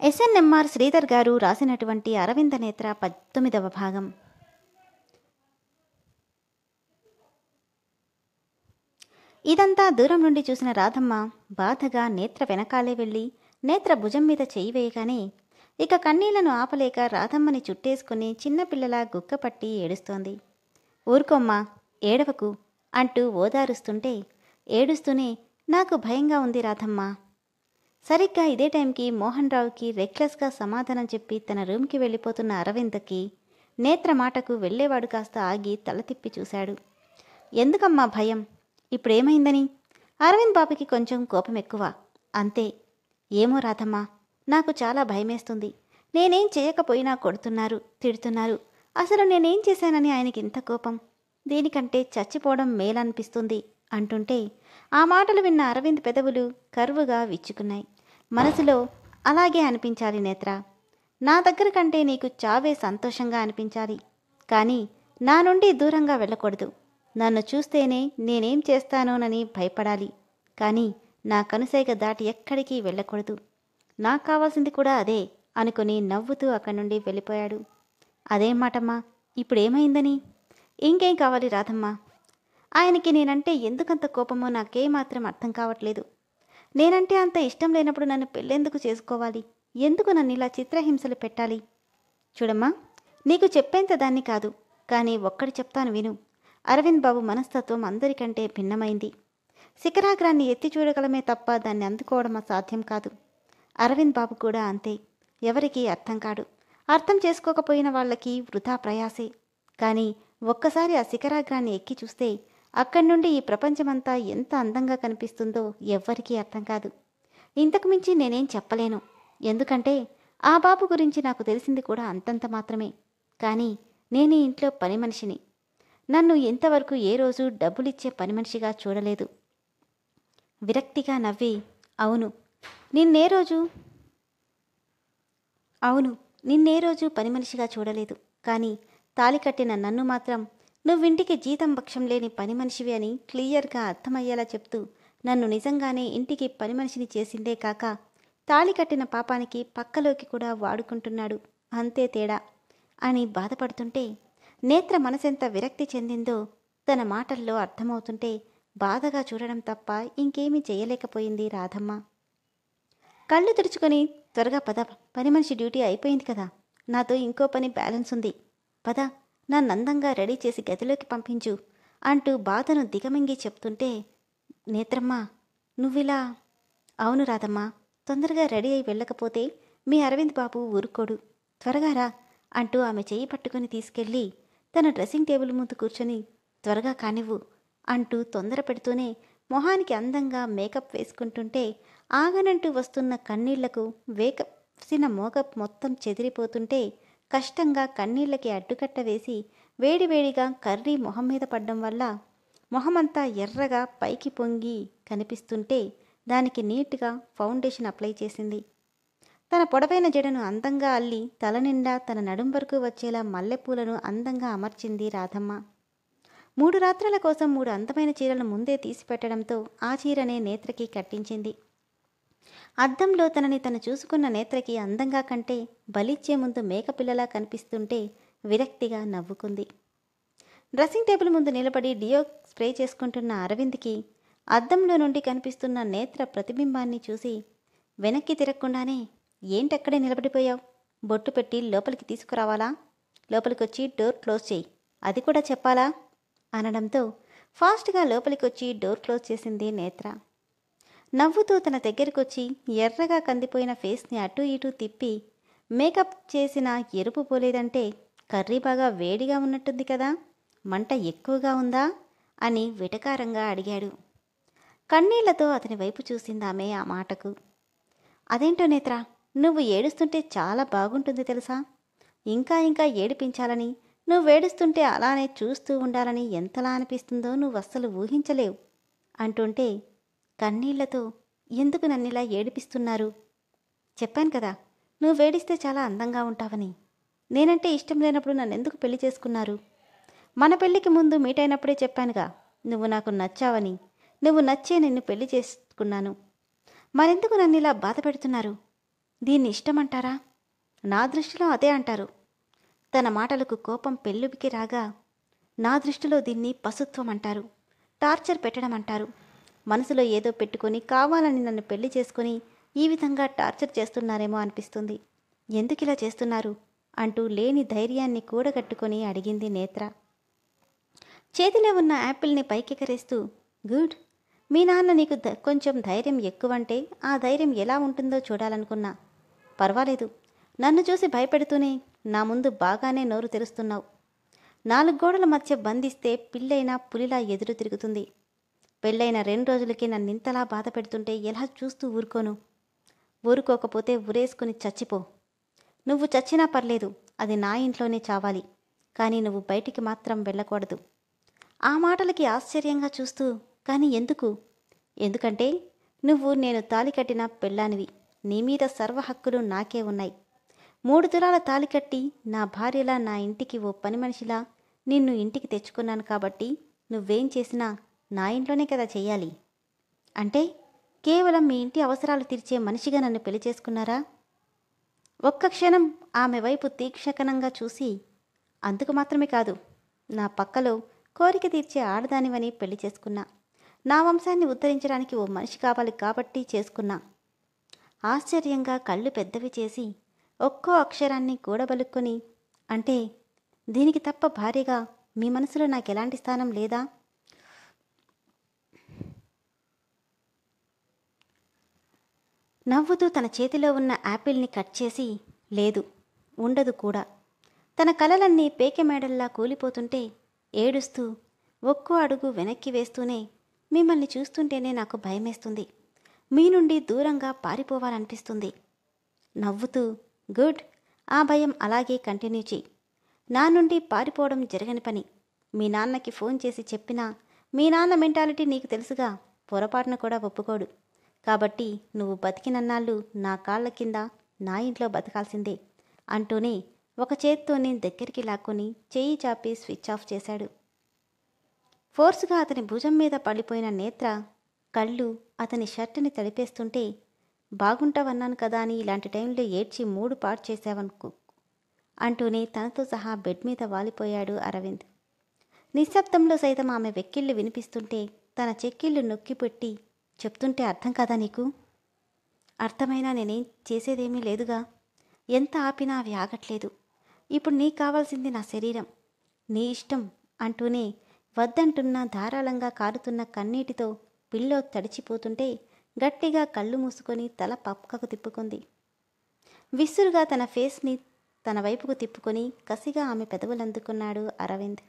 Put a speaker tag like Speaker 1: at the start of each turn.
Speaker 1: SNMR Sridhar గారు రాసినటువంటి అరవింద నేత్ర 19వ భాగం. ఇదంతా దూరం నుండి చూసిన రాధమ్మ బాధగా నేత్ర వెనకాలే వెళ్ళి నేత్ర భుజం మీద చెయ్యి వేయగానే ఇక కన్నీళ్లను ఆపలేక రాధమ్మని చుట్టేసుకుని చిన్నపిల్లలా గుక్కపట్టి ఏడుస్తోంది. ఊరుకోమ్మా, ఏడవకు అంటూ ఓదారుస్తుంటే ఏడుస్తూనే నాకు భయంగా ఉంది రాధమ్మ. సరిగ్గా ఇదే టైంకి మోహన్ రావుకి రెక్లెస్గా సమాధానం చెప్పి తన రూమ్కి వెళ్ళిపోతున్న అరవిందకి నేత్ర మాటకు వెళ్ళేవాడు కాస్త ఆగి తల తిప్పి చూశాడు. ఎందుకమ్మా భయం? ఇప్పుడేమైందని? అరవింద్ బాబుకి కొంచెం కోపం ఎక్కువ, అంతే. ఏమో రాధమ్మ, నాకు చాలా భయమేస్తుంది. నేనేం చేయకపోయినా కొడుతున్నారు, తిడుతున్నారు. అసలు నేనేం చేశానని ఆయనకి ఇంత కోపం? దీనికంటే చచ్చిపోవడం మేలనిపిస్తుంది అంటుంటే ఆ మాటలు విన్న అరవింద్ పెదవులు కరువుగా విచ్చుకున్నాయి. మనసులో అలాగే అనిపించాలి నేత్ర. నా దగ్గర కంటే నీకు చావే సంతోషంగా అనిపించాలి. కానీ నా నుండి దూరంగా వెళ్ళకూడదు. నన్ను చూస్తేనే నేనేం చేస్తానోనని భయపడాలి. కానీ నా కనుసైగ దాటి ఎక్కడికి వెళ్ళకూడదు. నాకు కావాల్సింది కూడా అదే అనుకుని నవ్వుతూ అక్కడి నుండి వెళ్ళిపోయాడు. అదేం మాటమ్మా, ఇప్పుడేమైందని? ఇంకేం కావాలి రాధమ్మ? ఆయనకి నేనంటే ఎందుకంత కోపమో నాకేమాత్రం అర్థం కావట్లేదు. నేనంటే అంత ఇష్టం లేనప్పుడు నన్ను పెళ్ళెందుకు చేసుకోవాలి? ఎందుకు నన్ను ఇలా చిత్రహింసలు పెట్టాలి? చూడమ్మా, నీకు చెప్పేంత దాన్ని కాదు, కానీ ఒక్కటి చెప్తాను విను. అరవింద్ బాబు మనస్తత్వం అందరికంటే భిన్నమైంది. శిఖరాగ్రాన్ని ఎత్తి చూడగలమే తప్ప దాన్ని అందుకోవడం సాధ్యం కాదు. అరవింద్ బాబు కూడా అంతే. ఎవరికీ అర్థం కాడు. అర్థం చేసుకోకపోయిన వాళ్ళకి వృధా ప్రయాసే. కానీ ఒక్కసారి ఆ శిఖరాగ్రాన్ని ఎక్కి చూస్తే అక్కడి నుండి ఈ ప్రపంచమంతా ఎంత అందంగా కనిపిస్తుందో ఎవ్వరికీ అర్థం కాదు. ఇంతకు మించి నేనేం చెప్పలేను. ఎందుకంటే ఆ బాబు గురించి నాకు తెలిసింది కూడా అంతంత మాత్రమే. కానీ నేను ఈ ఇంట్లో పని మనిషిని. నన్ను ఇంతవరకు ఏ రోజు డబ్బులిచ్చే పని మనిషిగా చూడలేదు. విరక్తిగా నవ్వి, అవును నిన్నే రోజు పని మనిషిగా చూడలేదు. కానీ తాళి కట్టిన నన్ను మాత్రం నువ్వింటికి జీతం పక్షం లేని పని మనిషివి అని క్లియర్గా అర్థమయ్యేలా చెప్తూ నన్ను నిజంగానే ఇంటికి పని మనిషిని చేసిందే కాక తాళి కట్టిన పాపానికి పక్కలోకి కూడా వాడుకుంటున్నాడు, అంతే తేడా అని బాధపడుతుంటే నేత్ర మనసెంత విరక్తి చెందిందో తన మాటల్లో అర్థమవుతుంటే బాధగా చూడడం తప్ప ఇంకేమీ చేయలేకపోయింది రాధమ్మ. కళ్ళు తుడుచుకొని త్వరగా పద, పని మనిషి డ్యూటీ అయిపోయింది కదా, నాతో ఇంకో పని బ్యాలెన్స్ ఉంది, పద, నన్ను అందంగా రెడీ చేసి గదిలోకి పంపించు అంటూ బాధను దిగమింగి చెప్తుంటే నేత్రమ్మ నువ్విలా. అవును రాధమ్మ, తొందరగా రెడీ అయి వెళ్ళకపోతే మీ అరవింద్ బాబు ఊరుకోడు, త్వరగా రా అంటూ ఆమె చెయ్యి పట్టుకుని తీసుకెళ్ళి తన డ్రెస్సింగ్ టేబుల్ ముందు కూర్చొని త్వరగా కానివ్వు అంటూ తొందర పెడుతూనే మొహానికి అందంగా మేకప్ వేసుకుంటుంటే ఆగనంటూ వస్తున్న కన్నీళ్లకు వేసిన మోకప్ మొత్తం చెదిరిపోతుంటే కష్టంగా కన్నీళ్లకి అడ్డుకట్ట వేసి వేడివేడిగా కర్రీ మొహం మీద పడ్డం వల్ల మొహమంతా ఎర్రగా పైకి పొంగి కనిపిస్తుంటే దానికి నీట్గా ఫౌండేషన్ అప్లై చేసింది. తన పొడవైన జడను అందంగా అల్లి తల నిండా తన నడుం వరకు వచ్చేలా మల్లెపూలను అందంగా అమర్చింది రాధమ్మ. 3 రాత్రుల కోసం 3 అందమైన చీరలు ముందే తీసిపెట్టడంతో ఆ చీరనే నేత్రకి కట్టించింది. అద్దంలో తనని తను చూసుకున్న నేత్రకి అందంగా కంటే బలిచ్చే ముందు మేకపిల్లలా కనిపిస్తుంటే విరక్తిగా నవ్వుకుంది. డ్రెస్సింగ్ టేబుల్ ముందు నిలబడి డియో స్ప్రే చేసుకుంటున్న అరవింద్కి అద్దంలో నుండి కనిపిస్తున్న నేత్ర ప్రతిబింబాన్ని చూసి వెనక్కి తిరగకుండానే, ఏంటక్కడే నిలబడిపోయావు? బొట్టు పెట్టి లోపలికి తీసుకురావాలా? లోపలికొచ్చి డోర్ క్లోజ్ చేయి, అది కూడా చెప్పాలా అనడంతో ఫాస్ట్గా లోపలికొచ్చి డోర్ క్లోజ్ చేసింది నేత్ర. నవ్వుతూ తన దగ్గరికొచ్చి ఎర్రగా కందిపోయిన ఫేస్ని అటూ ఇటూ తిప్పి, మేకప్ చేసిన ఎరుపు పోలేదంటే కర్రీ బాగా వేడిగా ఉన్నట్టుంది కదా, మంట ఎక్కువగా ఉందా అని వెటకారంగా అడిగాడు. కన్నీళ్లతో అతని వైపు చూసిందామె ఆ మాటకు. అదేంటో నేత్ర, నువ్వు ఏడుస్తుంటే చాలా బాగుంటుంది తెలుసా. ఇంకా ఇంకా ఏడిపించాలని, నువ్వేడుస్తుంటే అలానే చూస్తూ ఉండాలని ఎంతలా అనిపిస్తుందో నువ్వు అస్సలు ఊహించలేవు అంటుంటే కన్నీళ్లతో, ఎందుకు నన్నిలా ఏడిపిస్తున్నారు? చెప్పాను కదా, నువ్వేడిస్తే చాలా అందంగా ఉంటావని. నేనంటే ఇష్టం లేనప్పుడు నన్నెందుకు పెళ్లి చేసుకున్నారు? మన పెళ్లికి ముందు మీట్ అయినప్పుడే చెప్పానుగా, నువ్వు నాకు నచ్చావని. నువ్వు నచ్చే నిన్ను పెళ్లి చేసుకున్నాను. మరెందుకు నన్నిలా బాధ పెడుతున్నారు? దీన్ని ఇష్టమంటారా? నా దృష్టిలో అదే అంటారు. తన మాటలకు కోపం పెళ్ళుబికి రాగా, నా దృష్టిలో దీన్ని పశుత్వం అంటారు, టార్చర్ పెట్టడం అంటారు. మనసులో ఏదో పెట్టుకొని కావాలని నన్ను పెళ్లి చేసుకొని ఈ విధంగా టార్చర్ చేస్తున్నారేమో అనిపిస్తుంది. ఎందుకిలా చేస్తున్నారు అంటూ లేని ధైర్యాన్ని కూడగట్టుకొని అడిగింది నేత్ర. చేతిలో ఉన్న యాపిల్ని పైకెగరేస్తూ, గుడ్, మీ నాన్న నీకు కొంచెం ధైర్యం ఎక్కువంటే ఆ ధైర్యం ఎలా ఉంటుందో చూడాలనుకున్నా. పర్వాలేదు, నన్ను చూసి భయపెడుతూనే నా ముందు బాగానే నోరు తెరుస్తున్నావు. 4 గోడల మధ్య బంధిస్తే పిల్లైనా పులిలా ఎదురు తిరుగుతుంది. పెళ్ళైన 2 రోజులకి నన్నింతలా బాధ పెడుతుంటే ఎలా చూస్తూ ఊరుకోను? ఊరుకోకపోతే ఉరేసుకుని చచ్చిపో. నువ్వు చచ్చినా పర్లేదు, అది నా ఇంట్లోనే చావాలి. కానీ నువ్వు బయటికి మాత్రం వెళ్ళకూడదు. ఆ మాటలకి ఆశ్చర్యంగా చూస్తూ, కానీ ఎందుకు? ఎందుకంటే నువ్వు నేను తాళి కట్టిన పెళ్ళానివి. నీ మీద సర్వ హక్కులు నాకే ఉన్నాయి. 3 తులాల తాళి కట్టి నా భార్యలా నా ఇంటికి ఓ పని మనిషిలా నిన్ను ఇంటికి తెచ్చుకున్నాను కాబట్టి నువ్వేం చేసినా నా ఇంట్లోనే కదా చెయ్యాలి. అంటే కేవలం మీ ఇంటి అవసరాలు తీర్చే మనిషిగా నన్ను పెళ్లి చేసుకున్నారా? ఒక్క క్షణం ఆమె వైపు తీక్షణంగా చూసి, అందుకు మాత్రమే కాదు, నా పక్కలో కోరిక తీర్చే ఆడదానివని పెళ్లి చేసుకున్నా. నా వంశాన్ని ఉద్ధరించడానికి ఓ మనిషి కావాలి కాబట్టి చేసుకున్నా. ఆశ్చర్యంగా కళ్ళు పెద్దవి చేసి ఒక్కో అక్షరాన్ని కూడబలుక్కొని, అంటే దీనికి తప్ప భార్యగా మీ మనసులో నాకెలాంటి స్థానం లేదా? నవ్వుతూ తన చేతిలో ఉన్న యాపిల్ని కట్ చేసి, లేదు, ఉండదు కూడా. తన కలలన్నీ పేకెమేడల్లా కూలిపోతుంటే ఏడుస్తూ ఒక్కో అడుగు వెనక్కి వేస్తూనే, మిమ్మల్ని చూస్తుంటేనే నాకు భయమేస్తుంది. మీ నుండి దూరంగా పారిపోవాలనిపిస్తుంది. నవ్వుతూ, గుడ్, ఆ భయం అలాగే కంటిన్యూ చెయ్యి. నా నుండి పారిపోవడం జరగని పని. మీ నాన్నకి ఫోన్ చేసి చెప్పినా మీ నాన్న మెంటాలిటీ నీకు తెలుసుగా, పొరపాటును కూడా ఒప్పుకోడు. కాబట్టి నువ్వు బతికినన్నాళ్ళు నా కాళ్ల కింద నా ఇంట్లో బతకాల్సిందే అంటూనే ఒక చేత్తోనే దగ్గరికి లాక్కొని చెయ్యి చాపి స్విచ్ ఆఫ్ చేశాడు. ఫోర్సుగా అతని భుజం మీద పడిపోయిన నేత్ర కళ్ళు అతని షర్టుని తడిపేస్తుంటే, బాగుంటావన్నాను కదా అని ఇలాంటి టైంలో ఏడ్చి మూడు పాడు చేశావనుకో అంటూనే తనతో సహా బెడ్ మీద వాలిపోయాడు అరవింద్. నిశ్శబ్దంలో సైతం ఆమె వెక్కిళ్ళు వినిపిస్తుంటే తన చెక్కిళ్ళు నొక్కిపెట్టి, చెప్తుంటే అర్థం కదా నీకు? అర్థమైనా నేనేం చేసేదేమీ లేదుగా. ఎంత ఆపినా అవి ఆగట్లేదు. ఇప్పుడు నీకు కావాల్సింది నా శరీరం, నీ ఇష్టం అంటూనే వద్దంటున్న ధారాళంగా కారుతున్న కన్నీటితో పిల్లో తడిచిపోతుంటే గట్టిగా కళ్ళు మూసుకొని తల పక్కకు తిప్పుకుంది. విసురుగా తన ఫేస్ని తన వైపుకు తిప్పుకొని కసిగా ఆమె పెదవులందుకున్నాడు అరవింద్.